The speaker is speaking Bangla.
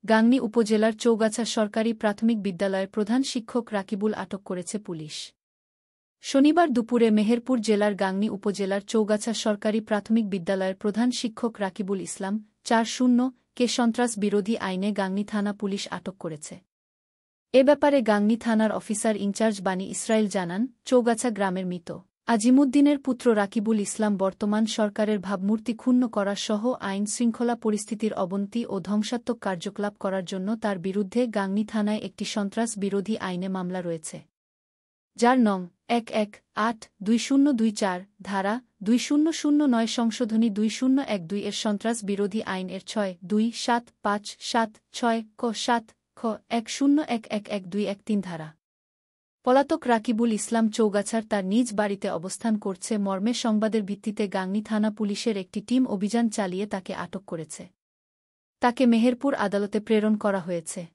গাংনী উপজেলার চৌগাছা সরকারি প্রাথমিক বিদ্যালয়ের প্রধান শিক্ষক রাকিবুল আটক করেছে পুলিশ। শনিবার দুপুরে মেহেরপুর জেলার গাংনী উপজেলার চৌগাছা সরকারি প্রাথমিক বিদ্যালয়ের প্রধান শিক্ষক রাকিবুল ইসলাম ৪-০-কে সন্ত্রাস বিরোধী আইনে গাংনী থানা পুলিশ আটক করেছে। এ ব্যাপারে গাংনী থানার অফিসার ইনচার্জ বানী ইসরায়েল জানান, চৌগাছা গ্রামের মৃত আজিমুদ্দিনের পুত্র রাকিবুল ইসলাম বর্তমান সরকারের ভাবমূর্তি ক্ষুণ্ণ করা সহ আইন শৃঙ্খলা পরিস্থিতির অবনতি ও ধ্বংসাত্মক কার্যকলাপ করার জন্য তার বিরুদ্ধে গাংনী থানায় একটি সন্ত্রাস বিরোধী আইনে মামলা রয়েছে, যার নং ১১৮-২০২৪ ধারা ২০০৯ সংশোধনী ২০১২ এর সন্ত্রাস বিরোধী আইন এর ৬-২-৭-৫-৭-৬ ক ৭ খ ১০১১১২13 ধারা। পলাতক রাকিবুল ইসলাম চৌগাছার তার নিজ বাড়িতে অবস্থান করছে মর্মে সংবাদের ভিত্তিতে গাংনী থানা পুলিশের একটি টিম অভিযান চালিয়ে তাকে আটক করেছে। তাকে মেহেরপুর আদালতে প্রেরণ করা হয়েছে।